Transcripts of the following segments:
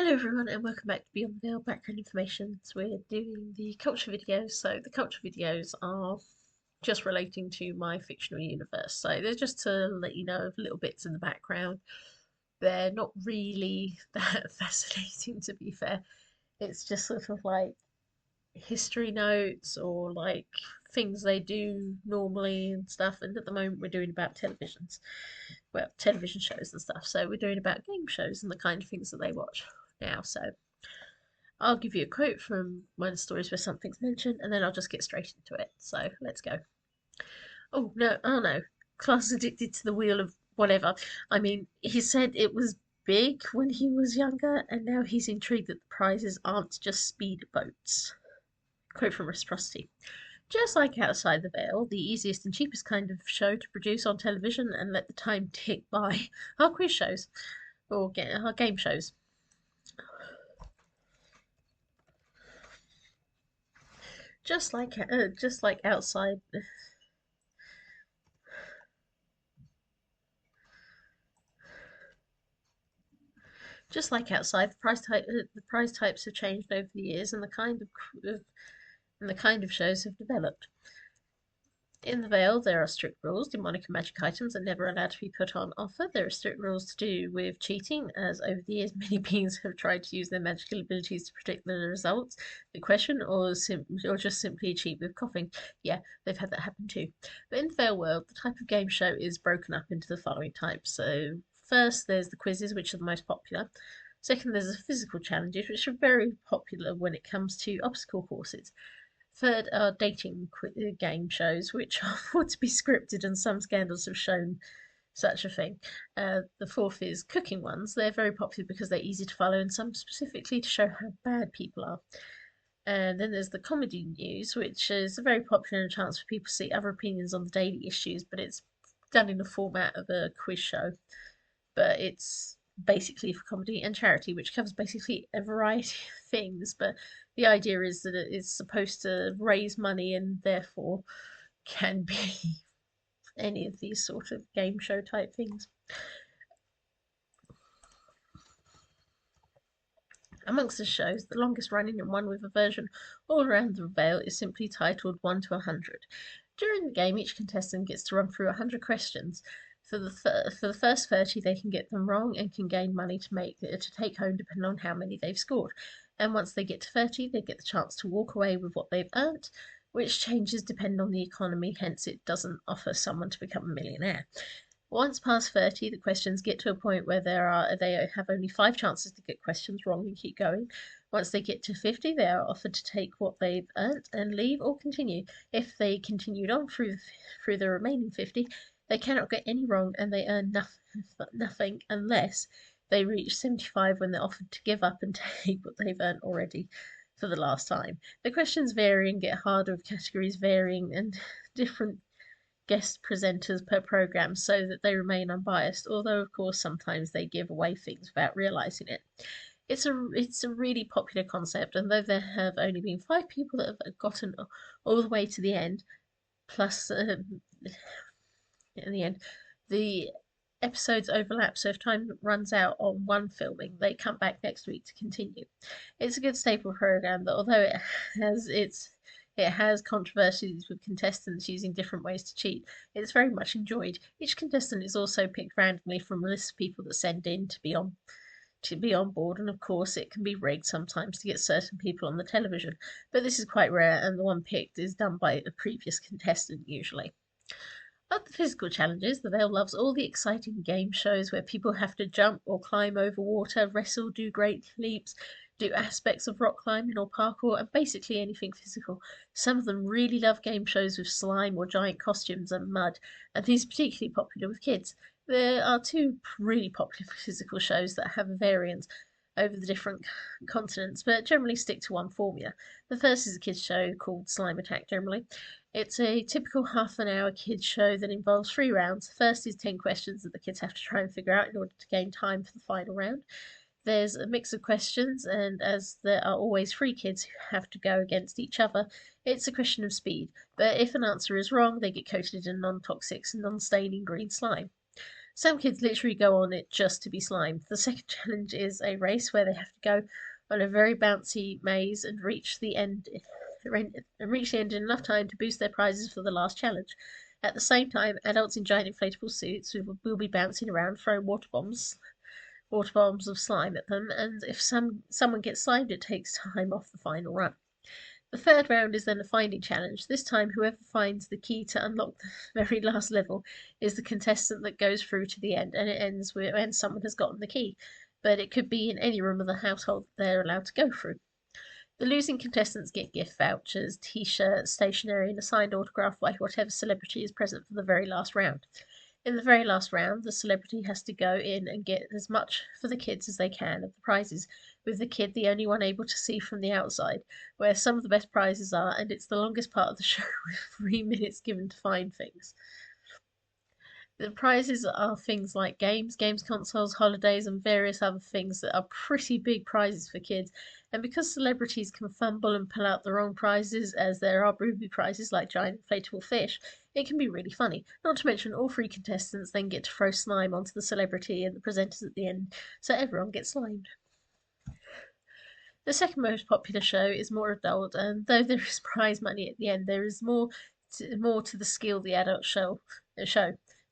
Hello everyone and welcome back to Beyond the Veil Background Information. So we're doing the culture videos. So the culture videos are just relating to my fictional universe. So they're just to let you know of little bits in the background. They're not really that fascinating, to be fair. It's just sort of like history notes or like things they do normally and stuff. And at the moment we're doing about televisions. Well, television shows and stuff. So we're doing about game shows and the kind of things that they watch now. So I'll give you a quote from one of the stories where something's mentioned, and then I'll just get straight into it. So let's go. Oh no, Class is addicted to the wheel of whatever. I mean, he said it was big when he was younger, and now he's intrigued that the prizes aren't just speedboats. Quote from Reciprocity. Just like Outside the Veil, the easiest and cheapest kind of show to produce on television and let the time tick by are quiz shows or are game shows. Just like outside Just like outside, the prize types have changed over the years, and the kind of shows have developed. In the Vale, there are strict rules. Demonic and magic items are never allowed to be put on offer. There are strict rules to do with cheating, as over the years many beings have tried to use their magical abilities to predict the results. The question, or just simply cheat with coughing. Yeah, they've had that happen too. But in the Vale world, the type of game show is broken up into the following types. So first, there's the quizzes, which are the most popular. Second, there's the physical challenges, which are very popular when it comes to obstacle courses. Third are dating game shows, which are thought to be scripted, and some scandals have shown such a thing. The fourth is cooking ones. They're very popular because they're easy to follow, and some specifically to show how bad people are. And then there's the comedy news, which is very popular and a chance for people to see other opinions on the daily issues, but it's done in the format of a quiz show. But it's basically for comedy and charity, which covers basically a variety of things. But the idea is that it is supposed to raise money and therefore can be any of these sort of game show type things. Amongst the shows, the longest running and one with a version all around the Vale is simply titled 1 to 100. During the game, each contestant gets to run through 100 questions. For the first 30, they can get them wrong and can gain money to take home depending on how many they've scored. And once they get to 30, they get the chance to walk away with what they've earned, which changes depending on the economy, hence it doesn't offer someone to become a millionaire. Once past 30, the questions get to a point where they have only 5 chances to get questions wrong and keep going. Once they get to 50, they are offered to take what they've earned and leave or continue. If they continued on through the remaining 50, they cannot get any wrong and they earn nothing unless they reach 75 when they're offered to give up and take what they've earned already for the last time. The questions vary and get harder with categories varying and different guest presenters per program so that they remain unbiased, although of course sometimes they give away things without realizing it. It's a really popular concept, and though there have only been 5 people that have gotten all the way to the end, plus in the end, the episodes overlap, so if time runs out on one filming, they come back next week to continue. It's a good staple program that, although has it has controversies with contestants using different ways to cheat, it's very much enjoyed. Each contestant is also picked randomly from a list of people that send in to be on board, and of course it can be rigged sometimes to get certain people on the television, but this is quite rare, and the one picked is done by a previous contestant usually. Of the physical challenges, the Vale loves all the exciting game shows where people have to jump or climb over water, wrestle, do great leaps, do aspects of rock climbing or parkour, and basically anything physical. Some of them really love game shows with slime or giant costumes and mud, and these are particularly popular with kids. There are 2 really popular physical shows that have a variance over the different continents, but generally stick to one formula. The first is a kids' show called Slime Attack generally. It's a typical half an hour kids show that involves 3 rounds. The first is 10 questions that the kids have to try and figure out in order to gain time for the final round. There's a mix of questions, and as there are always 3 kids who have to go against each other, it's a question of speed. But if an answer is wrong, they get coated in non toxic and non staining green slime. Some kids literally go on it just to be slimed. The second challenge is a race where they have to go on a very bouncy maze and reach the end in enough time to boost their prizes for the last challenge. At the same time, adults in giant inflatable suits will be bouncing around, throwing water bombs of slime at them, and if someone gets slimed, it takes time off the final run. The third round is then a finding challenge. This time, whoever finds the key to unlock the very last level is the contestant that goes through to the end, and it ends when someone has gotten the key. But it could be in any room of the household that they're allowed to go through. The losing contestants get gift vouchers, t-shirts, stationery, and a signed autograph by whatever celebrity is present for the very last round. In the very last round, the celebrity has to go in and get as much for the kids as they can of the prizes, with the kid the only one able to see from the outside, where some of the best prizes are, and it's the longest part of the show with 3 minutes given to find things. The prizes are things like games consoles, holidays, and various other things that are pretty big prizes for kids. And because celebrities can fumble and pull out the wrong prizes, as there are booby prizes like giant inflatable fish, it can be really funny. Not to mention, all three contestants then get to throw slime onto the celebrity and the presenters at the end, so everyone gets slimed. The second most popular show is more adult, and though there is prize money at the end, there is more to the skill the adult show.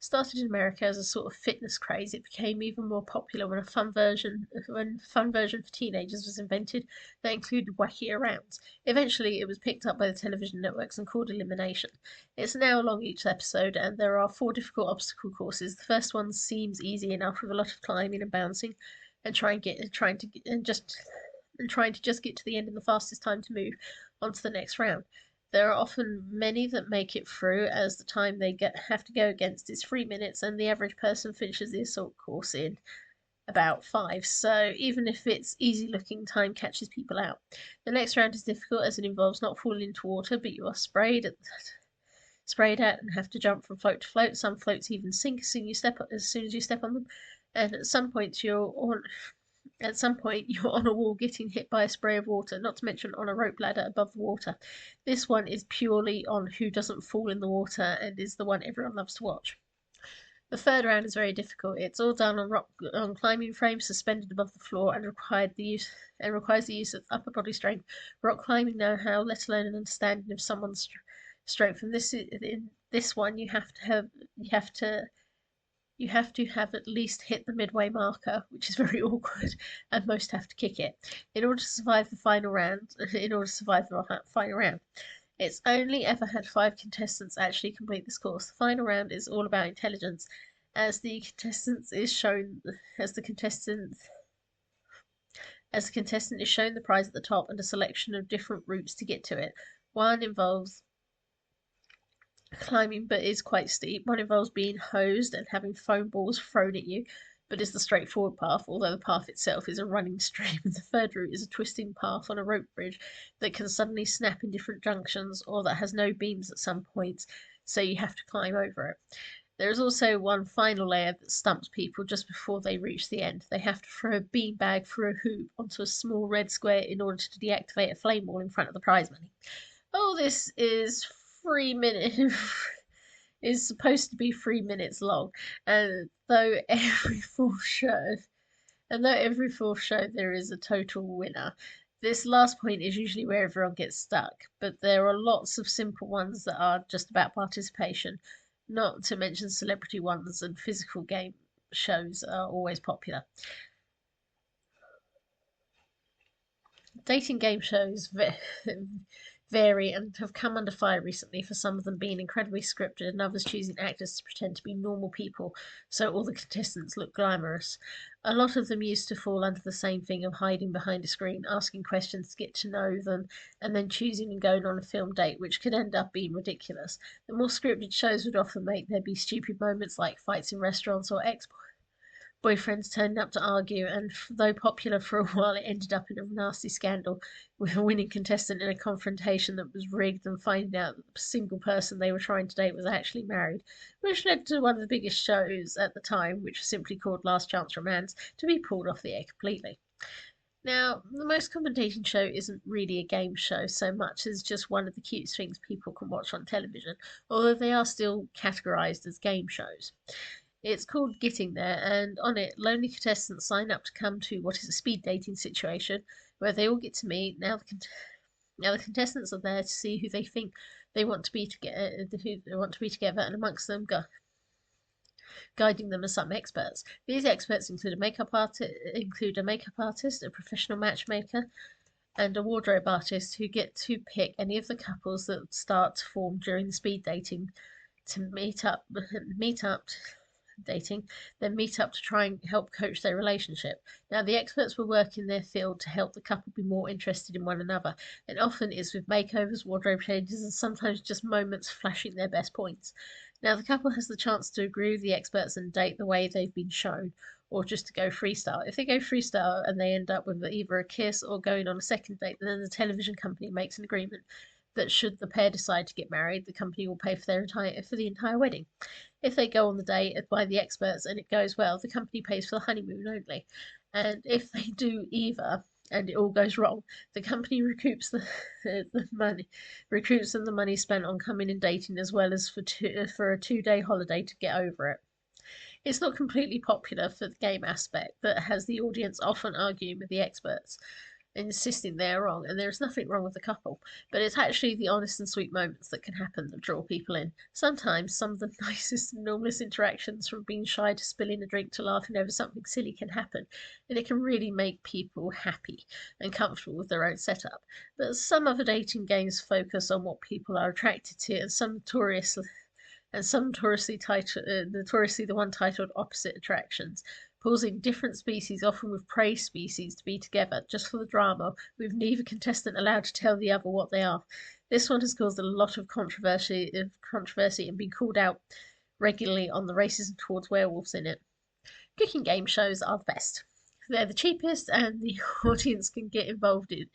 Started in America as a sort of fitness craze, it became even more popular when fun version for teenagers was invented that included wackier rounds. Eventually, it was picked up by the television networks and called Elimination. It's an hour long each episode, and there are 4 difficult obstacle courses. The first one seems easy enough with a lot of climbing and bouncing, and trying to just get to the end in the fastest time to move on to the next round. There are often many that make it through, as the time they have to go against is 3 minutes, and the average person finishes the assault course in about 5. So even if it's easy looking, time catches people out. The next round is difficult as it involves not falling into water, but you are sprayed at and have to jump from float to float. Some floats even sink as soon as you step on them, and at some point you're on a wall getting hit by a spray of water, not to mention on a rope ladder above the water. This one is purely on who doesn't fall in the water and is the one everyone loves to watch. The third round is very difficult. It's all done on climbing frames suspended above the floor and requires the use of upper body strength, rock climbing know-how, let alone an understanding of someone's strength. And in this one, you have to have at least hit the midway marker, which is very awkward, and most have to kick it in order to survive the final round. It's only ever had 5 contestants actually complete this course. The final round is all about intelligence, as the contestant is shown the prize at the top and a selection of different routes to get to it. One involves climbing but is quite steep. One involves being hosed and having foam balls thrown at you, but is the straightforward path, although the path itself is a running stream. And the third route is a twisting path on a rope bridge that can suddenly snap in different junctions or that has no beams at some points, so you have to climb over it. There is also one final layer that stumps people just before they reach the end. They have to throw a beanbag through a hoop onto a small red square in order to deactivate a flame ball in front of the prize money. Oh, this is 3 minutes. Is supposed to be 3 minutes long, and though every fourth show there is a total winner, this last point is usually where everyone gets stuck. But there are lots of simple ones that are just about participation, not to mention celebrity ones, and physical game shows are always popular. Dating game shows vary and have come under fire recently for some of them being incredibly scripted and others choosing actors to pretend to be normal people so all the contestants look glamorous. A lot of them used to fall under the same thing of hiding behind a screen, asking questions to get to know them, and then choosing and going on a film date, which could end up being ridiculous. The more scripted shows would often make there be stupid moments like fights in restaurants or boyfriends turning up to argue, and though popular for a while, it ended up in a nasty scandal with a winning contestant in a confrontation that was rigged and finding out that the single person they were trying to date was actually married, which led to one of the biggest shows at the time, which was simply called Last Chance Romance, to be pulled off the air completely. Now, the most common dating show isn't really a game show so much as just one of the cutest things people can watch on television, although they are still categorised as game shows. It's called Getting There, and on it, lonely contestants sign up to come to what is a speed dating situation where they all get to meet. Now the contestants are there to see who they think they want to be together, who they want to be together, and amongst them, guiding them are some experts. These experts include a makeup artist, a professional matchmaker, and a wardrobe artist who get to pick any of the couples that start to form during the speed dating to meet up dating, then meet up to try and help coach their relationship. Now, the experts will work in their field to help the couple be more interested in one another, and often it's with makeovers, wardrobe changes, and sometimes just moments flashing their best points. Now, the couple has the chance to agree with the experts and date the way they've been shown, or just to go freestyle. If they go freestyle and they end up with either a kiss or going on a second date, then the television company makes an agreement that should the pair decide to get married, the company will pay for the entire wedding. If they go on the date by the experts and it goes well, the company pays for the honeymoon only. And if they do either and it all goes wrong, the company recoups the money, recoups them the money spent on coming and dating as well as for a 2 day holiday to get over it. It's not completely popular for the game aspect that has the audience often arguing with the experts, insisting they're wrong, and there is nothing wrong with the couple. But it's actually the honest and sweet moments that can happen that draw people in. Sometimes some of the nicest and normalest interactions, from being shy to spilling a drink to laughing over something silly, can happen, and it can really make people happy and comfortable with their own setup. But some other dating games focus on what people are attracted to, and some notoriously the one titled Opposite Attractions, pausing different species, often with prey species, to be together just for the drama, with neither contestant allowed to tell the other what they are. This one has caused a lot of controversy and been called out regularly on the racism towards werewolves in it. Cooking game shows are the best. They're the cheapest, and the audience can get involved too.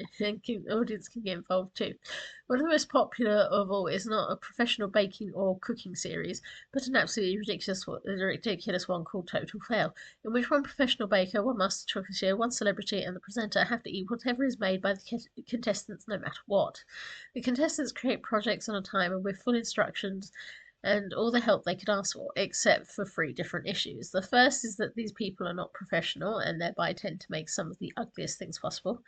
One of the most popular of all is not a professional baking or cooking series, but an absolutely ridiculous one called Total Fail, in which one professional baker, one master chocolatier, one celebrity, and the presenter have to eat whatever is made by the contestants, no matter what. The contestants create projects on a timer with full instructions and all the help they could ask for, except for 3 different issues. The first is that these people are not professional and thereby tend to make some of the ugliest things possible.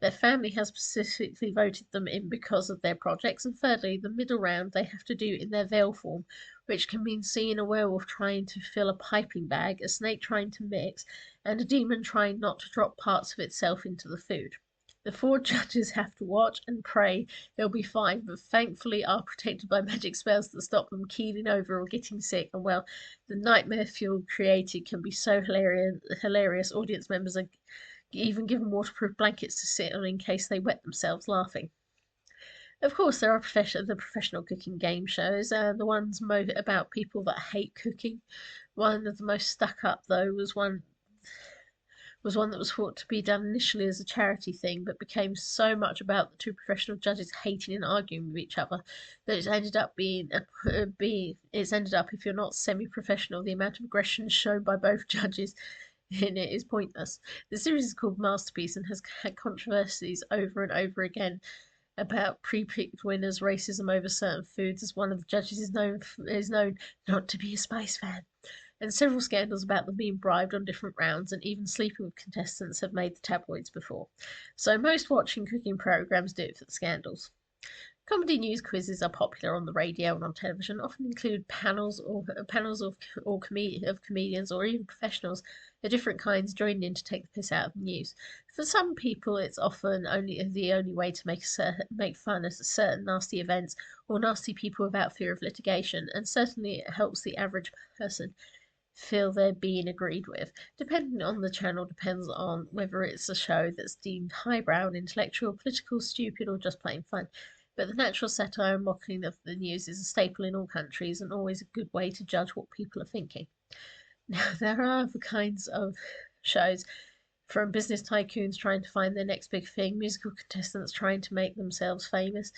Their family has specifically voted them in because of their projects. And thirdly, the middle round they have to do in their veil form, which can mean seeing a werewolf trying to fill a piping bag, a snake trying to mix, and a demon trying not to drop parts of itself into the food. The 4 judges have to watch and pray they'll be fine, but thankfully are protected by magic spells that stop them keeling over or getting sick. And well, the nightmare fuel created can be so hilarious audience members are even given waterproof blankets to sit on in case they wet themselves laughing. Of course, there are the professional cooking game shows, and the ones about people that hate cooking. One of the most stuck up, though, was one that was thought to be done initially as a charity thing, but became so much about the 2 professional judges hating and arguing with each other that it's ended up, if you're not semi-professional, the amount of aggression shown by both judges in it is pointless. The series is called Masterpiece and has had controversies over and over again about pre-picked winners, racism over certain foods, as one of the judges is known not to be a Spice fan, and several scandals about them being bribed on different rounds and even sleeping with contestants have made the tabloids before. So most watching cooking programs do it for the scandals. Comedy news quizzes are popular on the radio and on television, often include panels of comedians or even professionals of different kinds joining in to take the piss out of the news. For some people, it's often the only way to make fun of certain nasty events or nasty people without fear of litigation, and certainly it helps the average person feel they're being agreed with. Depending on the channel depends on whether it's a show that's deemed highbrow, intellectual, political, stupid, or just plain fun. But the natural satire and mocking of the news is a staple in all countries and always a good way to judge what people are thinking. Now, there are other kinds of shows, from business tycoons trying to find their next big thing, musical contestants trying to make themselves famous,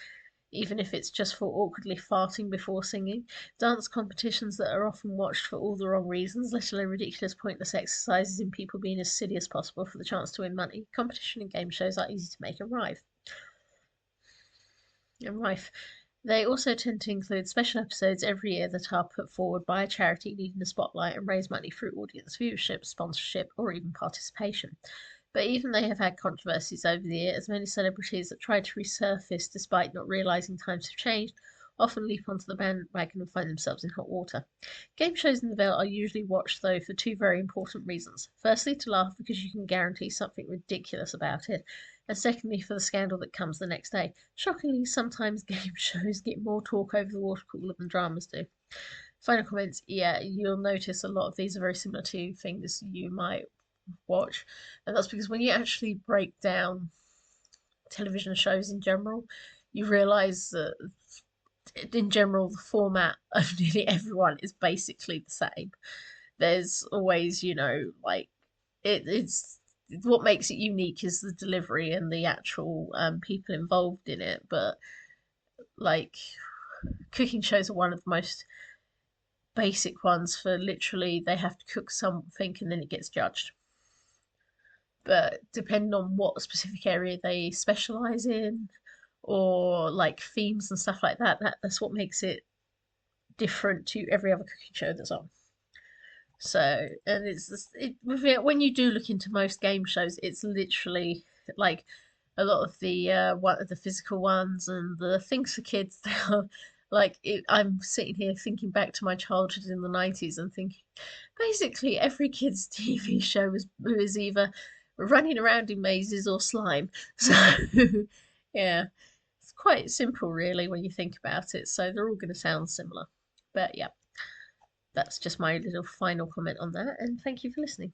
even if it's just for awkwardly farting before singing, dance competitions that are often watched for all the wrong reasons, let alone ridiculous pointless exercises in people being as silly as possible for the chance to win money. Competition and game shows are easy to make and rife. They also tend to include special episodes every year that are put forward by a charity needing a spotlight and raise money through audience viewership, sponsorship, or even participation. But even they have had controversies over the years, as many celebrities that try to resurface despite not realising times have changed often leap onto the bandwagon and find themselves in hot water. Game shows in the Vale are usually watched, though, for two very important reasons. Firstly, to laugh because you can guarantee something ridiculous about it, and secondly, for the scandal that comes the next day. Shockingly, sometimes game shows get more talk over the water cooler than dramas do. Final comments, yeah, you'll notice a lot of these are very similar to things you might watch, and that's because when you actually break down television shows in general, you realise that in general, the format of nearly everyone is basically the same. There's always, like it's what makes it unique is the delivery and the actual people involved in it. But like cooking shows are one of the most basic ones for literally they have to cook something and then it gets judged. But depending on what specific area they specialize in or like themes and stuff like that's what makes it different to every other cooking show that's on. So, and when you do look into most game shows, it's literally like a lot of the physical ones and the things for kids. They are like I'm sitting here thinking back to my childhood in the 90s and thinking, basically every kids' TV show was either running around in mazes or slime. So, yeah, it's quite simple really when you think about it. So they're all going to sound similar, but yeah. That's just my little final comment on that, and thank you for listening.